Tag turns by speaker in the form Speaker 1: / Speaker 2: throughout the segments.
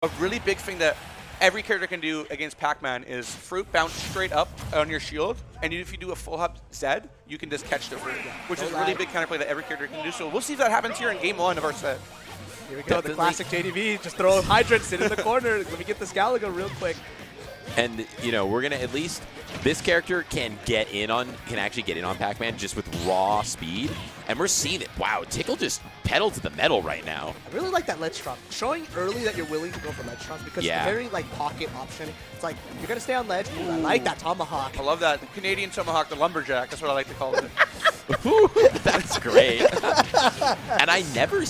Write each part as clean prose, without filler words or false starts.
Speaker 1: A really big thing that every character can do against Pac-Man is fruit bounce straight up on your shield, and if you do a full hop Zed, you can just catch the fruit, which is a really big counterplay that every character can do. So we'll see if that happens here in game 1 of our set.
Speaker 2: Here we go, the classic JDV, just throw Hydrant, sit in the corner. Let me get this Galaga real quick.
Speaker 3: And, you know, we're going to at least, this character can actually get in on Pac-Man just with raw speed. And we're seeing it. Wow, Tickle just pedal to the metal right now.
Speaker 2: I really like that ledge trump. Showing early that you're willing to go for ledge trumps because it's a very, like, pocket option. It's like, you're going to stay on ledge. Ooh, I like that tomahawk.
Speaker 1: I love that. The Canadian tomahawk, the lumberjack. That's what I like to call it.
Speaker 3: That's great. And I never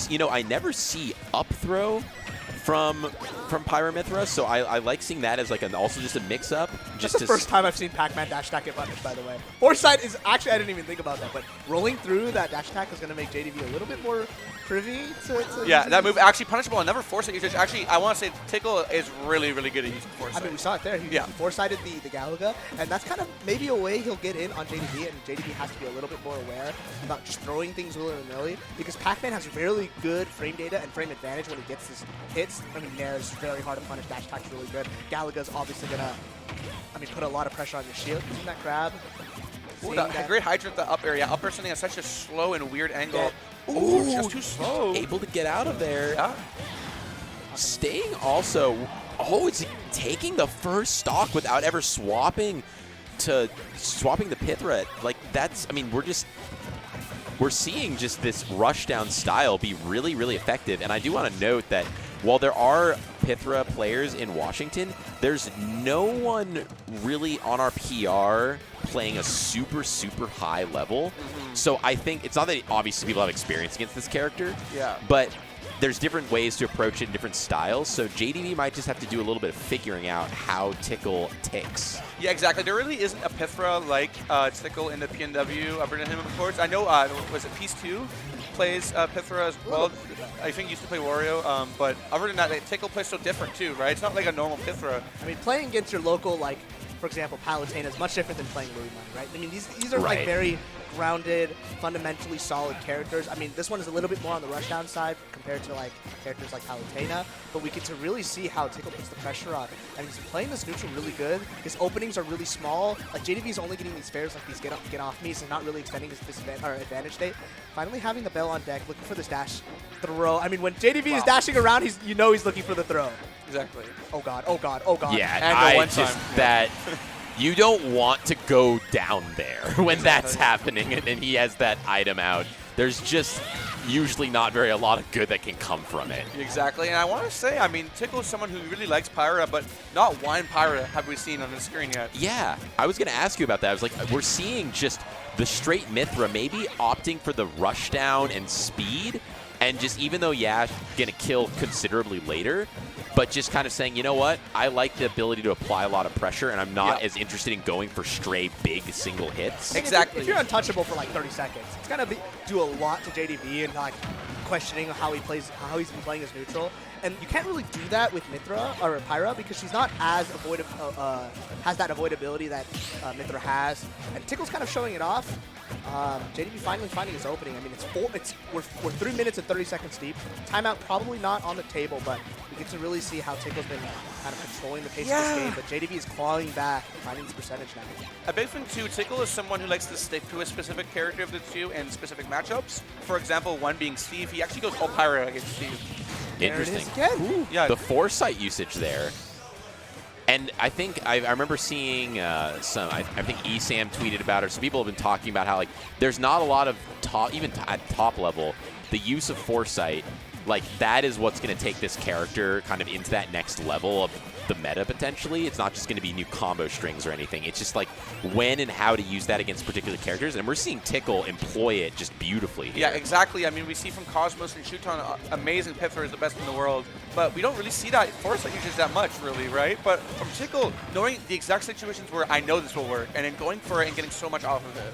Speaker 3: see up throw from Pyramithra, so I like seeing that as like also just a mix-up.
Speaker 2: That's the first time I've seen Pac-Man dash attack get punished, by the way. Foresight is actually, I didn't even think about that, but rolling through that dash attack is going to make JDV a little bit more privy to
Speaker 1: yeah, that move actually punishable and never Foresight usage. Actually, I want to say Tickle is really, really good at using Foresight.
Speaker 2: I mean, we saw it there. He Foresighted the Galaga, and that's kind of maybe a way he'll get in on JDV, and JDV has to be a little bit more aware about just throwing things willy-nilly, because Pac-Man has really good frame data and frame advantage when he gets his hits. I mean, Nair is very hard to punish. Dash attack's really good. Galaga's obviously going to, put a lot of pressure on your shield. Using that grab.
Speaker 1: Ooh, that great Hydrant the up air. Yeah, up air something at such a slow and weird angle. Ooh, just too slow.
Speaker 3: Able to get out of there.
Speaker 1: Yeah.
Speaker 3: Staying also, it's taking the first stock without ever swapping the Pithra. Like, that's, we're seeing just this rush down style be really, really effective. And I do want to note that while there are Pithra players in Washington, there's no one really on our PR playing a super, super high level. So I think it's not that obviously people have experience against this character, but there's different ways to approach it in different styles. So JDV might just have to do a little bit of figuring out how Tickle ticks.
Speaker 1: Yeah, exactly. There really isn't a Pithra like Tickle in the PNW. I've written him, of course. I know, was it Piece 2 plays Pithra as well? I think he used to play Wario, but other than that, Tickle plays so different too, right? It's not like a normal Pithra.
Speaker 2: I mean, playing against your local, like, for example, Palutena is much different than playing Louis Money, right? I mean, these are like very grounded, fundamentally solid characters. I mean, this one is a little bit more on the rushdown side compared to like characters like Palutena, but we get to really see how Tickle puts the pressure on. And he's playing this neutral really good. His openings are really small. Like JDV is only getting these fares like these get off me, so not really extending his advantage state. Finally having the bell on deck, looking for this dash throw. I mean, when JDV is dashing around, he's looking for the throw.
Speaker 1: Exactly.
Speaker 2: Oh god, oh god, oh god.
Speaker 3: Yeah, that you don't want to go down there when that's happening and he has that item out. There's just usually not a lot of good that can come from it.
Speaker 1: Exactly, and I want to say, Tickle is someone who really likes Pyra, but not one Pyra have we seen on the screen yet.
Speaker 3: Yeah, I was going to ask you about that. I was like, we're seeing just the straight Mithra maybe opting for the rush down and speed, and just even though, going to kill considerably later, but just kind of saying, you know what, I like the ability to apply a lot of pressure, and I'm not as interested in going for stray big single hits.
Speaker 1: Exactly.
Speaker 2: If you're untouchable for like 30 seconds, it's going to do a lot to JDV and like questioning how he plays, how he's been playing as neutral. And you can't really do that with Mithra or Pyra because she's not as has that avoidability that Mithra has. And Tickle's kind of showing it off. JDV finally finding his opening. I mean, we're 3 minutes and 30 seconds deep. Timeout probably not on the table, but we get to really see how Tickle's been kind of controlling the pace of this game. But JDV is clawing back and finding his percentage now.
Speaker 1: A big thing too, Tickle is someone who likes to stick to a specific character of the two and specific matchups. For example, one being Steve. He actually goes all Pyra against Steve.
Speaker 3: Interesting.
Speaker 2: Again.
Speaker 1: Yeah.
Speaker 3: The Foresight usage there. And I think I remember seeing I think ESAM tweeted about it, or some people have been talking about how like there's not a lot of even at top level, the use of Foresight, like that is what's going to take this character kind of into that next level of the meta potentially. It's not just going to be new combo strings or anything. It's just like when and how to use that against particular characters, and we're seeing Tickle employ it just beautifully here.
Speaker 1: Yeah, exactly. I mean, we see from Cosmos and Shuton, amazing Pithra is the best in the world, but we don't really see that Foresight usage that much, really, right? But from Tickle, knowing the exact situations where I know this will work, and then going for it and getting so much off of it.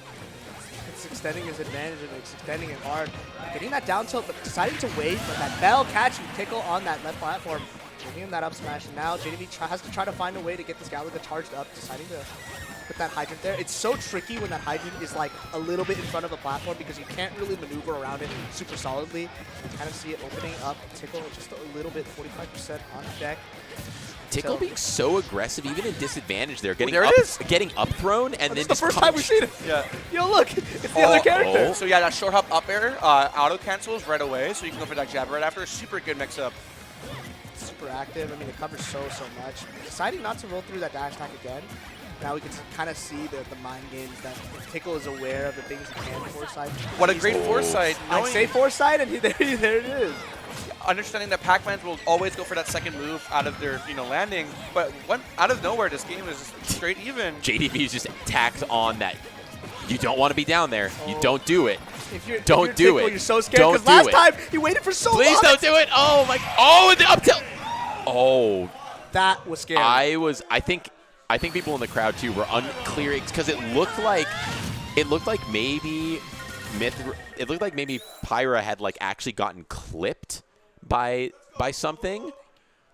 Speaker 2: It's extending his advantage and it's extending it hard. Getting that down tilt, but deciding to wait for that bell catching Tickle on that left platform. Giving him that up smash, and now JDV has to try to find a way to get this Galaga charged up, deciding to with that hydrant there. It's so tricky when that hydrant is like a little bit in front of the platform because you can't really maneuver around it super solidly. You kind of see it opening up. Tickle just a little bit, 45% on deck.
Speaker 3: Tickle being so aggressive, even in disadvantage there, getting
Speaker 1: there
Speaker 3: up,
Speaker 1: it is.
Speaker 3: getting up thrown, and then
Speaker 2: This is
Speaker 3: just
Speaker 2: the first time we've seen it.
Speaker 1: Yeah.
Speaker 2: Yo, look, it's the other character.
Speaker 1: So yeah, that short hop up air auto cancels right away, so you can go for that jab right after. Super good mix up.
Speaker 2: Super active. I mean, it covers so much. Deciding not to roll through that dash attack again. Now we can kind of see the mind games that if Tickle is aware of the things he can foresight.
Speaker 1: What a great foresight.
Speaker 2: I say foresight, and there it is.
Speaker 1: Understanding that Pac-Mans will always go for that second move out of their landing, but out of nowhere, this game is straight even.
Speaker 3: JDV is just tacked on that. You don't want to be down there. You don't do it.
Speaker 2: If you're
Speaker 3: Don't do
Speaker 2: Tickle,
Speaker 3: it.
Speaker 2: You're so scared
Speaker 3: Don't
Speaker 2: because
Speaker 3: do
Speaker 2: last
Speaker 3: it.
Speaker 2: time he waited for so long.
Speaker 3: Please don't do it. Oh my. Oh, the up tilt. Oh.
Speaker 2: That was scary.
Speaker 3: I think people in the crowd too were unclear because it looked like maybe Pyra had like actually gotten clipped by something.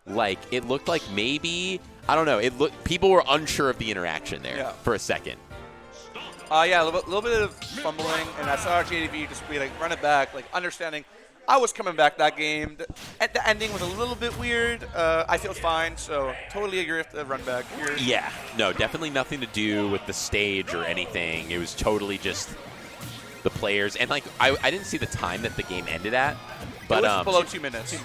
Speaker 3: Like it looked like maybe, I don't know. People were unsure of the interaction there for a second.
Speaker 1: Yeah, a little bit of fumbling, and I saw JDV just be like run it back, like understanding. I was coming back that game. The ending was a little bit weird. I feel fine, so totally agree with the run back here.
Speaker 3: Yeah, no, definitely nothing to do with the stage or anything. It was totally just the players. And like, I didn't see the time that the game ended at. But
Speaker 1: it was below 2 minutes.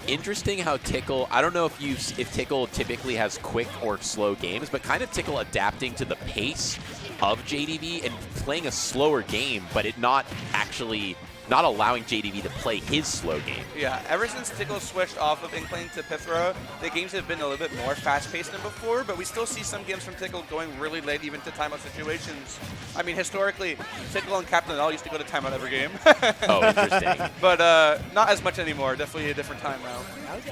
Speaker 3: Interesting how Tickle, I don't know if Tickle typically has quick or slow games, but kind of Tickle adapting to the pace of JDV and playing a slower game, but it not allowing JDV to play his slow game.
Speaker 1: Yeah, ever since Tickle switched off of Inkling to Pythra, the games have been a little bit more fast-paced than before, but we still see some games from Tickle going really late, even to timeout situations. I mean, historically, Tickle and Captain L used to go to timeout every game.
Speaker 3: Oh, interesting.
Speaker 1: But not as much anymore. Definitely a different time now.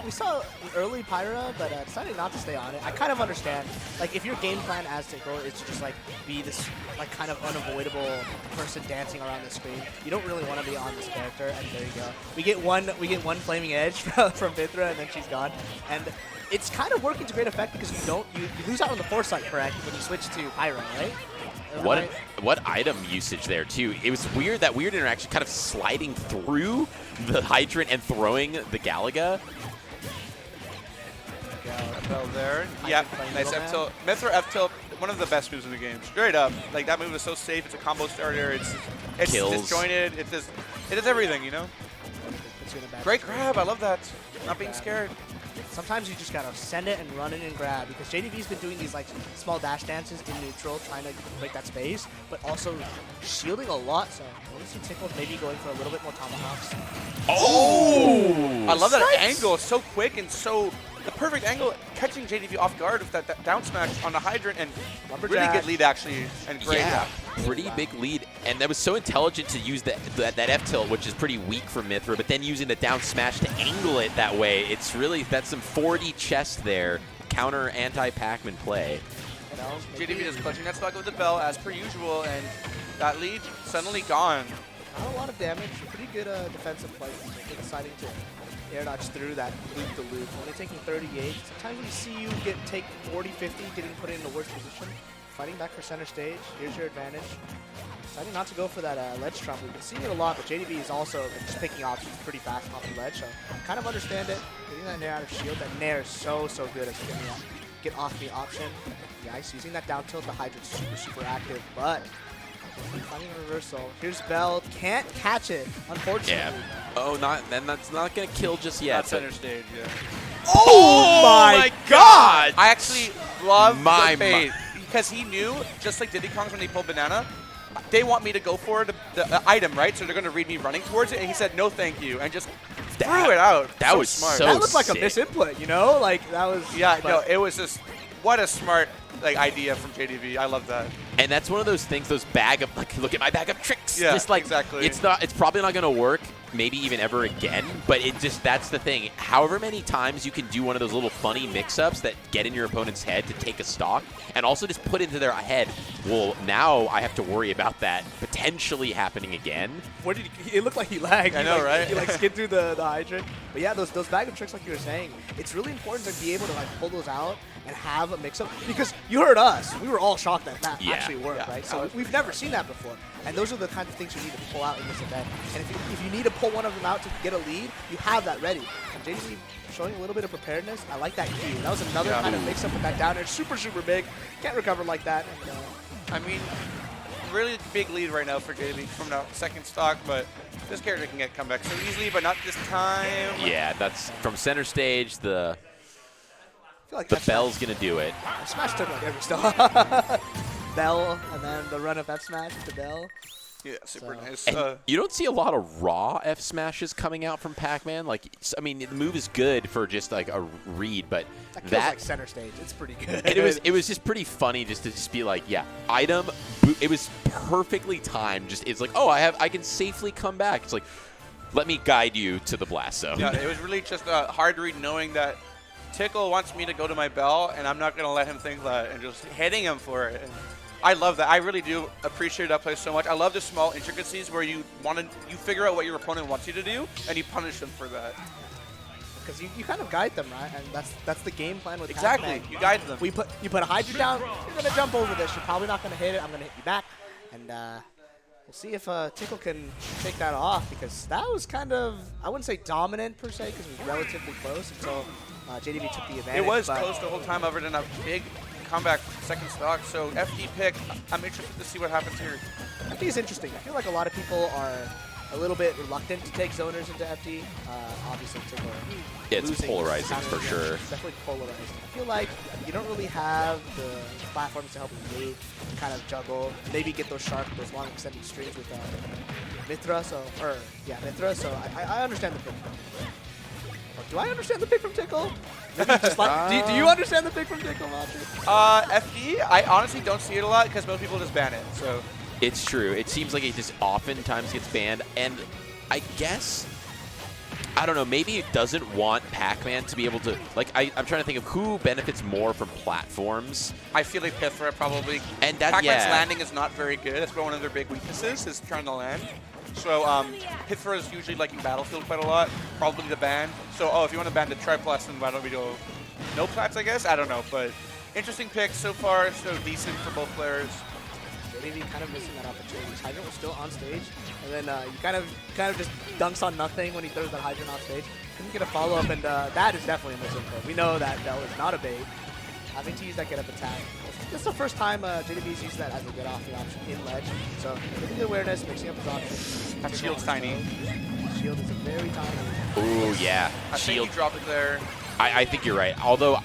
Speaker 2: We saw early Pyra, but decided not to stay on it. I kind of understand. Like, if your game plan as Tickle is to just like be this like kind of unavoidable person dancing around the screen, you don't really want to be on this character. And there you go. We get one flaming edge from Pythra, and then she's gone. And it's kind of working to great effect because you lose out on the foresight, correct, when you switch to Pyra, right?
Speaker 3: What item usage there too? It was weird, that weird interaction, kind of sliding through the hydrant and throwing the Galaga.
Speaker 1: Well there. Yeah, nice F tilt. Mythra F tilt, one of the best moves in the game. Straight up, like that move is so safe. It's a combo starter. It's disjointed. It does everything, you know. Great grab. I love that. Not being scared.
Speaker 2: Sometimes you just gotta send it and run it and grab because JDV's been doing these like small dash dances in neutral, trying to break that space, but also shielding a lot. So I want to see Tickle maybe going for a little bit more tomahawks.
Speaker 3: Oh!
Speaker 1: I love that angle. It's so quick and so the perfect angle, catching JDV off guard with that down smash on the hydrant, and really good lead actually, and great.
Speaker 3: Yeah, pretty big lead, and that was so intelligent to use that F tilt, which is pretty weak for Mythra, but then using the down smash to angle it that way. It's really, that's some 4D chess there, counter anti-Pac-Man play.
Speaker 1: You know, JDV just clutching that stock with the bell as per usual, and that lead suddenly gone.
Speaker 2: Not a lot of damage, pretty good defensive play, deciding to air dodge through that loop-to-loop. Only taking 38. Sometimes we see you take 40, 50, getting put in the worst position. Fighting back for center stage. Here's your advantage. Deciding not to go for that ledge trump. We've been seeing it a lot, but JDV is also just picking options pretty fast off the ledge, so kind of understand it. Getting that nair out of shield. That nair is so good at getting that get off the option. Nice. Using that down tilt, the hydrant's super active, but finding a reversal. Here's Bell. Can't catch it, unfortunately.
Speaker 3: Yeah. Oh, then that's not going to kill just yet.
Speaker 1: Not center stage, yeah.
Speaker 3: Oh my God!
Speaker 1: I actually love the bait because he knew, just like Diddy Kong's when they pulled Banana, they want me to go for the item, right? So they're going to read me running towards it, and he said, no thank you, and just threw it out.
Speaker 3: That was
Speaker 1: smart.
Speaker 3: so
Speaker 2: That looked like a
Speaker 3: sick.
Speaker 2: misinput, you know? Like, that was...
Speaker 1: Yeah, no, it was just, what a smart idea from JDV. I love that.
Speaker 3: And that's one of those things, those bag of, like, look at my bag of tricks.
Speaker 1: Yeah,
Speaker 3: just like,
Speaker 1: exactly.
Speaker 3: It's probably not going to work, maybe even ever again, but that's the thing. However many times you can do one of those little funny mix-ups that get in your opponent's head to take a stock, and also just put into their head, well, now I have to worry about that potentially happening again.
Speaker 2: Where did it looked like he lagged.
Speaker 1: I know, right?
Speaker 2: He like skid through the hydrant. But yeah, those bag of tricks, like you were saying, it's really important to be able to like pull those out and have a mix-up, because you heard us. We were all shocked that actually worked,
Speaker 1: Yeah.
Speaker 2: right? So we've never seen that before. And those are the kinds of things you need to pull out in this event. And if you need to pull one of them out to get a lead, you have that ready. And JDV showing a little bit of preparedness. I like that key. That was another kind of mix-up with that down air. Super, super big. Can't recover like that. And,
Speaker 1: I mean, really big lead right now for JDV from the second stock, but this character can get comeback so easily, but not this time.
Speaker 3: Yeah, that's from center stage. The
Speaker 2: like
Speaker 3: Bell's going to do it.
Speaker 2: Smash took like every stock. Bell, and then the run of F smash to Bell.
Speaker 1: Yeah, super nice.
Speaker 3: And you don't see a lot of raw F smashes coming out from Pac-Man. Like, I mean, the move is good for just like a read, but
Speaker 2: that like center stage. It's pretty good.
Speaker 3: It was just pretty funny just to be like, yeah, item. It was perfectly timed. Just it's like, oh, I can safely come back. It's like, let me guide you to the blast zone.
Speaker 1: Yeah, it was really just hard read knowing that Tickle wants me to go to my Bell, and I'm not going to let him think that, and just hitting him for it. And I love that. I really do appreciate that play so much. I love the small intricacies where you figure out what your opponent wants you to do, and you punish them for that.
Speaker 2: Because you kind of guide them, right? And that's the game plan with
Speaker 1: exactly.
Speaker 2: Pac-Man.
Speaker 1: You guide them.
Speaker 2: You put a Hydra down. You're going to jump over this. You're probably not going to hit it. I'm going to hit you back. And we'll see if Tickle can take that off, because that was kind of, I wouldn't say dominant per se, because it was relatively close until JDV took the advantage.
Speaker 1: It was close the whole time other than a big comeback second stock. So FD pick, I'm interested to see what happens here.
Speaker 2: FD is interesting. I feel like a lot of people are a little bit reluctant to take zoners into FD. Obviously, Tickle.
Speaker 3: Yeah, it's polarizing for sure.
Speaker 2: It's definitely polarizing. I feel like you don't really have the platforms to help you move, kind of juggle, maybe get those long extended streams with Mithra. Mithra. So I understand the pick. Do I understand the pick from Tickle? Do you understand the pick from Tickle, Roger?
Speaker 1: FD, I honestly don't see it a lot because most people just ban it. So
Speaker 3: it's true. It seems like it just oftentimes gets banned, and I guess, I don't know, maybe it doesn't want Pac-Man to be able to, like, I'm trying to think of who benefits more from platforms.
Speaker 1: I feel like Pithra probably.
Speaker 3: And that,
Speaker 1: Pac-Man's landing is not very good. That's one of their big weaknesses, is trying to land. So Pithra is usually liking Battlefield quite a lot, probably the ban. So, if you want to ban the Triplats, then why don't we go no plats, I guess? I don't know, but interesting pick so far, so decent for both players.
Speaker 2: JDV kind of missing that opportunity. Hydrant was still on stage, and then you kind of just dunks on nothing when he throws that Hydrant off stage. Couldn't get a follow-up, and that is definitely a misinput. We know that Bell is not a bait. Having to use that get-up attack. This is the first time JDV's used that as a get-off the option in ledge. So getting the awareness, mixing up his options.
Speaker 1: That shield's tiny.
Speaker 2: Shield is a very tiny.
Speaker 3: Ooh, yeah.
Speaker 1: I think he dropped it there.
Speaker 3: I think you're right. Although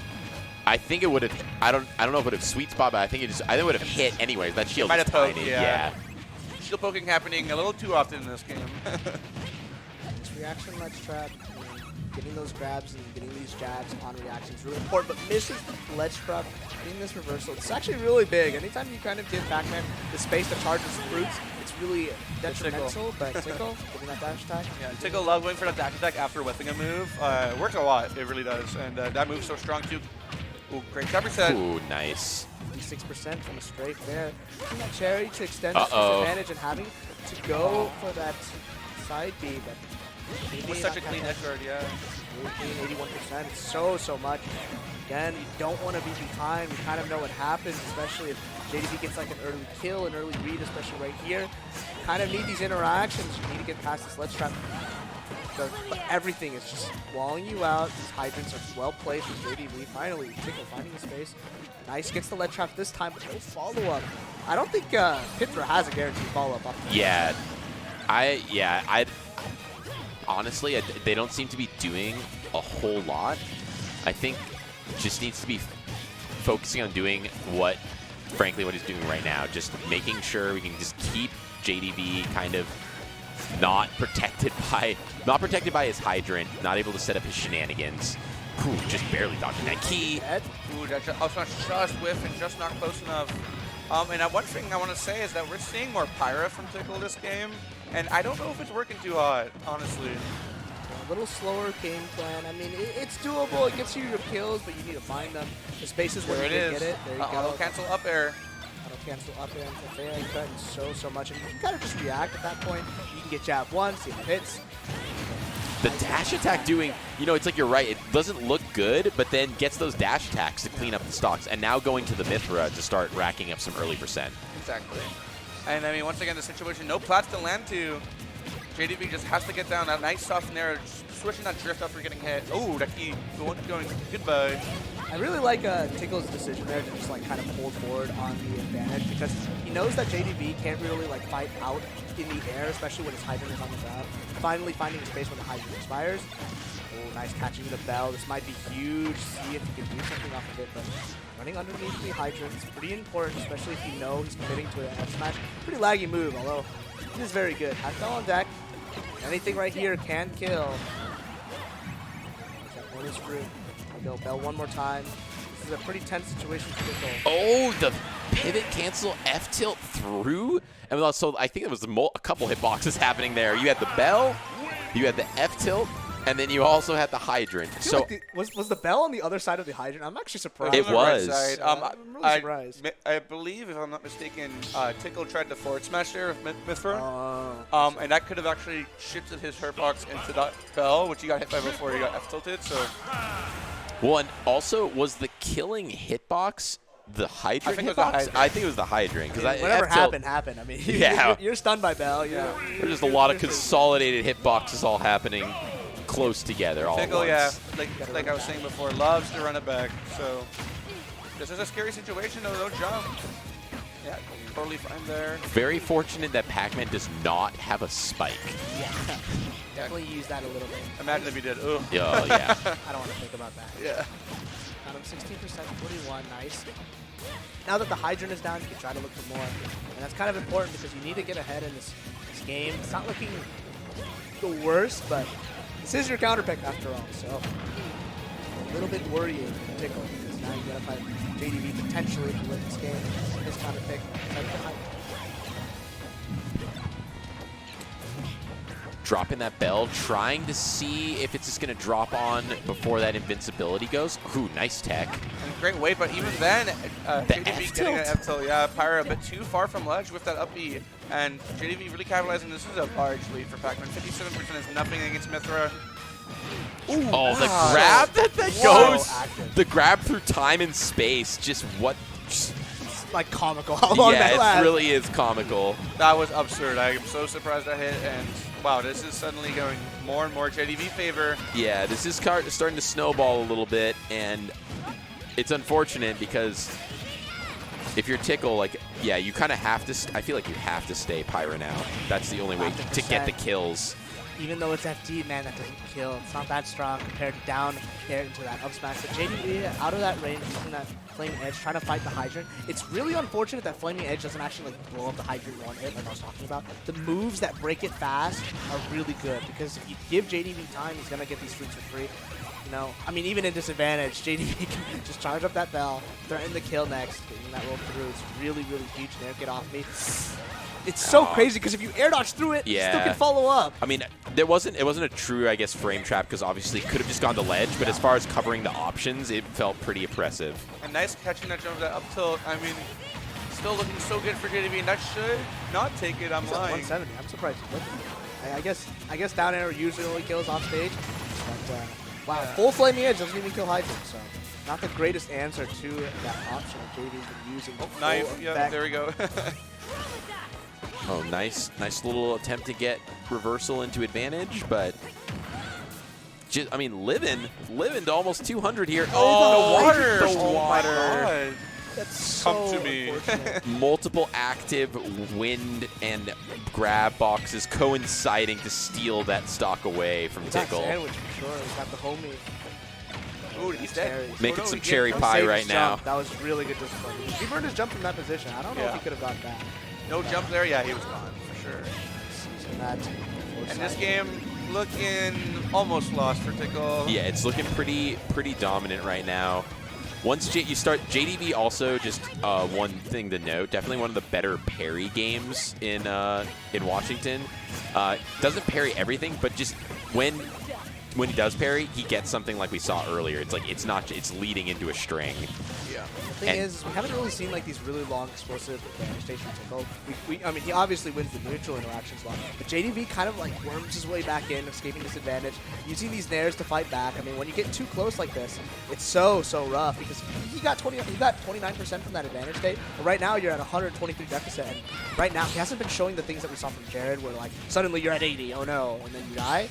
Speaker 3: I think it would have. I don't know if it would have sweet spot, but I think it would have hit anyways. That shield is tiny.
Speaker 1: Poked, yeah. Shield poking happening a little too often in this game.
Speaker 2: This reaction ledge trap, getting those grabs and getting these jabs on reaction is really important, but misses the ledge trap, getting this reversal. It's actually really big. Anytime you kind of give Pac-Man the space to charge his fruits, it's really detrimental, but Tickle, getting that dash attack.
Speaker 1: Yeah, Tickle love going for that dash attack after whipping a move. Works a lot, it really does. And that move's so strong too. Ooh, great cover set.
Speaker 3: Ooh, nice.
Speaker 2: 56% from a straight there. Using that cherry to extend his advantage and having to go for that side B, but
Speaker 1: with such a clean edge guard, yeah.
Speaker 2: Really clean, 81%. It's so much. Again, you don't want to be behind. We kind of know what happens, especially if JDV gets like an early kill, an early read, especially right here. You kind of need these interactions. You need to get past this ledge trap. But everything is just walling you out. These hydrants are well placed with JDV. Finally, Tickle finding the space. Nice, gets the ledge trap this time, but no follow-up. I don't think Pithra has a guaranteed follow-up.
Speaker 3: Yeah, I honestly, they don't seem to be doing a whole lot. I think just needs to be focusing on doing frankly, what he's doing right now. Just making sure we can just keep JDV kind of not protected by his hydrant, not able to set up his shenanigans. Ooh, just barely dodging that key.
Speaker 1: Ooh, that's just whiff and just not close enough. And one thing I want to say is that we're seeing more Pyra from Tickle this game, and I don't know if it's working too hot, honestly.
Speaker 2: A little slower game plan. I mean, it's doable. It gets you your kills, but you need to find them. The spaces where
Speaker 1: There
Speaker 2: you
Speaker 1: it
Speaker 2: can
Speaker 1: is.
Speaker 2: get it. There you go.
Speaker 1: Auto cancel up air.
Speaker 2: Auto cancel up air into fair. He threatens so much, and you can kind of just react at that point. You can get jab once, see if it hits.
Speaker 3: The dash attack doing, you know, it's like you're right. It doesn't look good, but then gets those dash attacks to clean up the stocks. And now going to the Mithra to start racking up some early percent.
Speaker 1: Exactly. And I mean, once again, the situation, no plats to land to. JDV just has to get down that nice soft nair, switching that drift after getting hit. Oh, that key going goodbye.
Speaker 2: I really like Tickle's decision there to just like kind of pull forward on the advantage because he knows that JDV can't really like fight out in the air, especially when his hydrant is on the ground. Finally finding a space when the hydrant expires. Oh, nice catching the bell. This might be huge. See if he can do something off of it, but running underneath the hydrant is pretty important, especially if you know he's committing to an F smash. Pretty laggy move, although it is very good. Has bell on deck. Anything right here can kill. That bonus fruit. Go bell one more time. This is a pretty tense situation for Tickle.
Speaker 3: Oh, the pivot cancel F tilt through. And also, I think it was a couple hitboxes happening there. You had the bell, you had the F tilt, and then you also had the hydrant. So
Speaker 2: like was the bell on the other side of the hydrant? I'm actually surprised.
Speaker 3: It was.
Speaker 1: Right side.
Speaker 2: I'm really surprised.
Speaker 1: I believe, if I'm not mistaken, Tickle tried to forward smash there with Mithra.
Speaker 2: Oh.
Speaker 1: And that could have actually shifted his hurtbox into that bell, which he got hit by before he got F tilted. So.
Speaker 3: Well, and also, was the killing hitbox the hydrant hitbox? I think it was the hydrant.
Speaker 2: Whatever happened. I mean,
Speaker 3: yeah.
Speaker 2: you're stunned by bell.
Speaker 1: Yeah.
Speaker 3: There's just a lot of consolidated hitboxes all happening close together all
Speaker 1: Tickle,
Speaker 3: at once.
Speaker 1: yeah, like I was saying before, loves to run it back. So this is a scary situation, though. No jump. Yeah, totally fine there.
Speaker 3: Very fortunate that Pac-Man does not have a spike.
Speaker 2: Yeah. Definitely use that a little bit.
Speaker 1: Imagine if he did. Ugh.
Speaker 3: Yeah.
Speaker 2: I don't want to think about that.
Speaker 1: Yeah.
Speaker 2: Got him 16%, 41, nice. Now that the hydrant is down, you can try to look for more. And that's kind of important because you need to get ahead in this game. It's not looking the worst, but this is your counter pick after all. So a little bit worrying for Tickle because now you got to fight JDV potentially to win this game. This counter pick.
Speaker 3: Dropping that bell, trying to see if it's just going to drop on before that invincibility goes. Ooh, nice tech.
Speaker 1: And great weight, but even then, JDV getting an F tilt. Yeah, Pyra a bit too far from ledge with that up B. And JDV really capitalizing. This is a large lead for Pac-Man. 57% is nothing against Mithra.
Speaker 3: Ooh, oh, the
Speaker 1: wow.
Speaker 3: grab that
Speaker 2: Whoa.
Speaker 3: goes. The grab through time and space. Just what?
Speaker 2: It's like comical how long that
Speaker 3: Yeah,
Speaker 2: lasts.
Speaker 3: it really is comical.
Speaker 1: That was absurd. I am so surprised that hit. And wow, this is suddenly going more and more JDV favor.
Speaker 3: Yeah, this is starting to snowball a little bit, and it's unfortunate because if you're Tickle, like, yeah, you kind of have to. I feel like you have to stay Pyra now. That's the only way to get the kills.
Speaker 2: Even though it's FD, man, that doesn't kill. It's not that strong compared to down there into that up smash. But JDV, out of that range, using that Flaming Edge, trying to fight the hydrant. It's really unfortunate that Flaming Edge doesn't actually like blow up the hydrant one hit like I was talking about. The moves that break it fast are really good because if you give JDV time, he's going to get these fruits for free. You know, I mean, even in disadvantage, JDV can just charge up that bell, threaten the kill next, getting that roll through. It's really, really huge. Nair, get off me. It's so crazy because if you air dodge through it, you still can follow up.
Speaker 3: I mean, it wasn't a true, I guess, frame trap because obviously it could have just gone to ledge, but as far as covering the options, it felt pretty oppressive.
Speaker 1: And nice catching that jump, that up tilt. I mean, still looking so good for JDV, and that should not take it. I'm lying.
Speaker 2: 170. I'm surprised he didn't. I guess down air usually only kills off stage, but wow, full Flaming Edge doesn't even kill hydrant, so not the greatest answer to that option that JDV's been using.
Speaker 1: Knife, yeah, there we go.
Speaker 3: Oh, nice little attempt to get reversal into advantage, but just, I mean, living to almost 200 here.
Speaker 1: Oh, the water!
Speaker 3: The water.
Speaker 2: That's so
Speaker 1: Come to me.
Speaker 3: Multiple active wind and grab boxes coinciding to steal that stock away from Tickle.
Speaker 2: Sandwich for sure. He's got the homie.
Speaker 1: Oh, he's dead.
Speaker 3: Making some cherry pie right now.
Speaker 2: That was really good discipline. He burned his jump from that position. I don't know if he could have gotten back.
Speaker 1: No jump there? Yeah, he was gone, for sure. And this game looking almost lost for Tickle.
Speaker 3: Yeah, it's looking pretty dominant right now. once you start JDV, also just one thing to note, definitely one of the better parry games in Washington. Doesn't parry everything, but just when he does parry, he gets something like we saw earlier. It's like it's leading into a string.
Speaker 2: Yeah. The thing is, we haven't really seen like these really long explosive advantage stations Tickle. I mean, he obviously wins the neutral interactions long, but JDV kind of like worms his way back in, escaping disadvantage, using these nairs to fight back. I mean, when you get too close like this, it's so rough because he got 29% from that advantage state, but right now you're at 123 deficit, and right now he hasn't been showing the things that we saw from Jared, where like suddenly you're at 80, oh no, and then you die.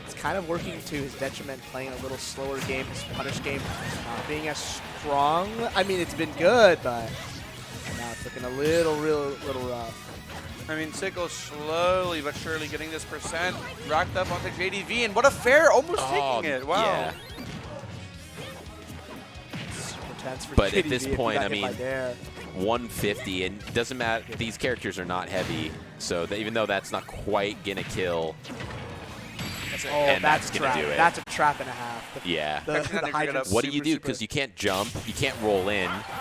Speaker 2: It's kind of working to his detriment, playing a little slower game, his punish game not being as strong. I mean, it's been good, but now it's looking a little rough.
Speaker 1: I mean, Tickle slowly but surely getting this percent racked up onto JDV, and what a fair, almost taking it. Wow.
Speaker 3: Yeah.
Speaker 2: Super tense for
Speaker 3: But
Speaker 2: JDV
Speaker 3: at this
Speaker 2: if he
Speaker 3: point,
Speaker 2: got
Speaker 3: I
Speaker 2: hit by
Speaker 3: mean,
Speaker 2: Dare.
Speaker 3: 150, and it doesn't matter. These characters are not heavy, so even though that's not quite gonna kill. And that's going to do it.
Speaker 2: That's a trap and a half.
Speaker 3: Yeah.
Speaker 2: The high jump
Speaker 3: What do
Speaker 2: super,
Speaker 3: you do?
Speaker 2: super-
Speaker 3: Because you can't jump, you can't roll in,